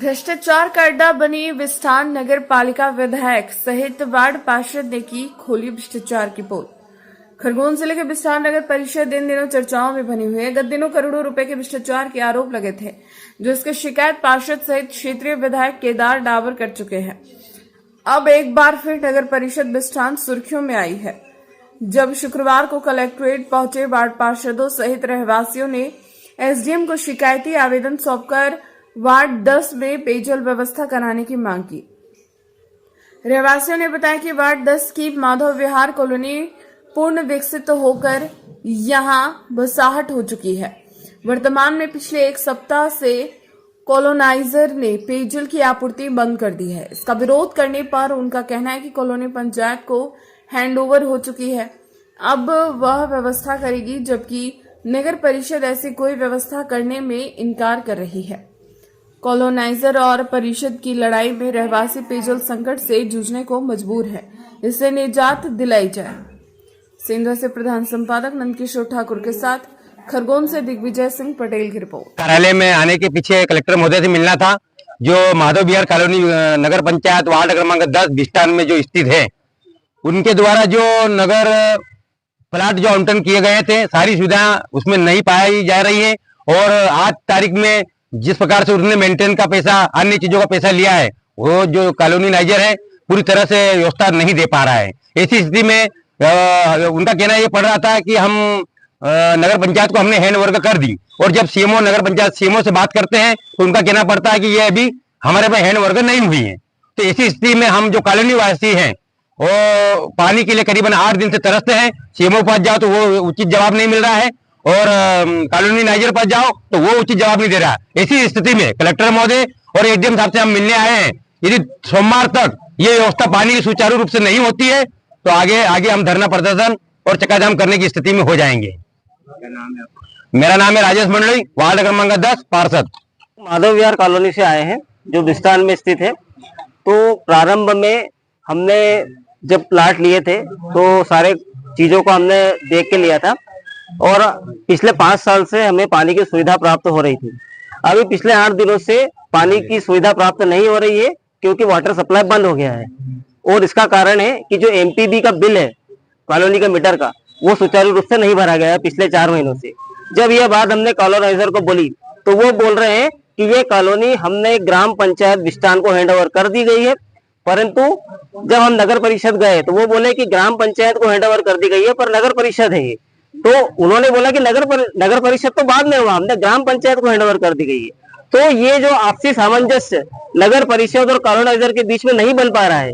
भ्रष्टाचार का अड्डा बनी विस्थान नगर पालिका विधायक सहित वार्ड पार्षद ने की खोली भ्रष्टाचार की पोल। खरगोन जिले के विस्थान नगर परिषद इन दिनों चर्चाओं में बनी हुई है। गत दिनों करोड़ों रुपए के भ्रष्टाचार के आरोप लगे थे, जो इसकी शिकायत पार्षद सहित क्षेत्रीय विधायक केदार डाबर कर चुके हैं। अब एक बार फिर नगर परिषद विस्थान सुर्खियों में आई है, जब शुक्रवार को कलेक्ट्रेट पहुंचे वार्ड पार्षदों सहित रहवासियों ने एसडीएम को शिकायती आवेदन सौंपकर वार्ड 10 में पेयजल व्यवस्था कराने की मांग की। रहवासियों ने बताया कि वार्ड 10 की माधव विहार कॉलोनी पूर्ण विकसित होकर यहां बसाहट हो चुकी है। वर्तमान में पिछले एक सप्ताह से कॉलोनाइजर ने पेयजल की आपूर्ति बंद कर दी है। इसका विरोध करने पर उनका कहना है कि कॉलोनी पंचायत को हैंडओवर हो चुकी है, अब वह व्यवस्था करेगी, जबकि नगर परिषद ऐसी कोई व्यवस्था करने में इनकार कर रही है। कॉलोनाइजर और परिषद की लड़ाई में रहवासी पेयजल संकट से जूझने को मजबूर है, इससे निजात दिलाई जाए। सेंधा से प्रधान संपादक नंदकिशोर ठाकुर के साथ खरगोन से दिग्विजय सिंह पटेल की रिपोर्ट। कार्यालय में आने के पीछे कलेक्टर महोदय से मिलना था, जो माधव विहार कॉलोनी नगर पंचायत वार्ड क्रमांक 10 विस्तान में जो स्थित है, उनके द्वारा जो नगर प्लाट जो आवंटन किए गए थे, सारी सुविधाएं उसमें नहीं पाई जा रही है। और आज तारीख में जिस प्रकार से उन्होंने मेंटेन का पैसा, अन्य चीजों का पैसा लिया है, वो जो कॉलोनीलाइजर है पूरी तरह से व्यवस्था नहीं दे पा रहा है। ऐसी स्थिति में उनका कहना ये पड़ रहा था कि हम नगर पंचायत को हमने हैंड ओवर कर दी, और जब सीएमओ नगर पंचायत सीएमओ से बात करते हैं तो उनका कहना पड़ता है कि ये अभी हमारे पास हैंड ओवर नहीं हुई है। तो ऐसी स्थिति में हम जो कॉलोनी वासी हैं वो पानी के लिए करीबन 8 दिन से तरसते हैं। सीएमओ पास जाओ तो वो उचित जवाब नहीं मिल रहा है, और कॉलोनीलाइजर पास जाओ तो वो उचित जवाब नहीं दे रहा। ऐसी स्थिति में कलेक्टर महोदय और एसडीएम साहब से हम मिलने आए हैं। यदि सोमवार तक ये व्यवस्था पानी की सुचारू रूप से नहीं होती है तो आगे हम धरना प्रदर्शन और चक्काजाम करने की स्थिति में हो जाएंगे। मेरा नाम है राजेश मंडली, वार्ड क्रमांक 10 पार्षद। माधव विहार कॉलोनी से आए हैं, जो विस्तान में स्थित है। तो प्रारंभ में हमने जब प्लाट लिए थे तो सारे चीजों को हमने देख के लिया था, और पिछले 5 साल से हमें पानी की सुविधा प्राप्त हो रही थी। अभी पिछले 8 दिनों से पानी की सुविधा प्राप्त नहीं हो रही है, क्योंकि वाटर सप्लाई बंद हो गया है। और इसका कारण है कि जो एमपीबी का बिल है कॉलोनी का मीटर का, वो सुचारू रूप से नहीं भरा गया है पिछले 4 महीनों से। जब यह बात हमने कॉलोनाइजर को बोली तो वो बोल रहे हैं कि ये कॉलोनी हमने ग्राम पंचायत विस्तान को हैंडओवर कर दी गई है। परंतु जब हम नगर परिषद गए तो वो बोले कि ग्राम पंचायत को हैंडओवर कर दी गई है, पर नगर परिषद है ये। तो उन्होंने बोला कि नगर परिषद तो बाद में हुआ, हमने ग्राम पंचायत को हैंडओवर कर दी गई है। तो ये जो आपसी सामंजस्य नगर परिषद और कॉलोनाइजर के बीच में नहीं बन पा रहा है,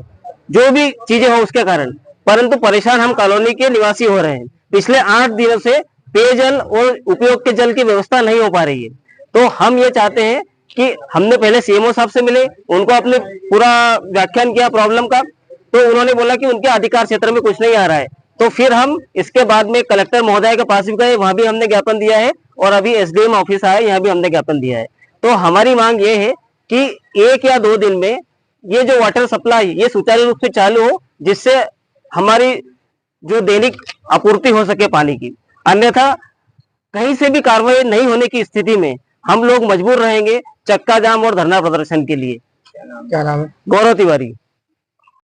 जो भी चीजें हो उसके कारण, परंतु परेशान हम कॉलोनी के निवासी हो रहे हैं। पिछले 8 दिनों से पेयजल और उपयोग के जल की व्यवस्था नहीं हो पा रही है। तो हम ये चाहते हैं कि हमने पहले सीएमओ साहब से मिले, उनको अपने पूरा व्याख्यान किया प्रॉब्लम का, तो उन्होंने बोला कि उनके अधिकार क्षेत्र में कुछ नहीं आ रहा है। तो फिर हम इसके बाद में कलेक्टर महोदय के पास भी गए, वहां भी हमने ज्ञापन दिया है, और अभी एसडीएम ऑफिस आया, यहाँ भी हमने ज्ञापन दिया है। तो हमारी मांग ये है कि 1 या 2 दिन में ये जो वाटर सप्लाई ये सुचारू रूप से चालू हो, जिससे हमारी जो दैनिक आपूर्ति हो सके पानी की। अन्यथा कहीं से भी कार्रवाई नहीं होने की स्थिति में हम लोग मजबूर रहेंगे चक्का जाम और धरना प्रदर्शन के लिए। क्या नाम है? गौरव तिवारी।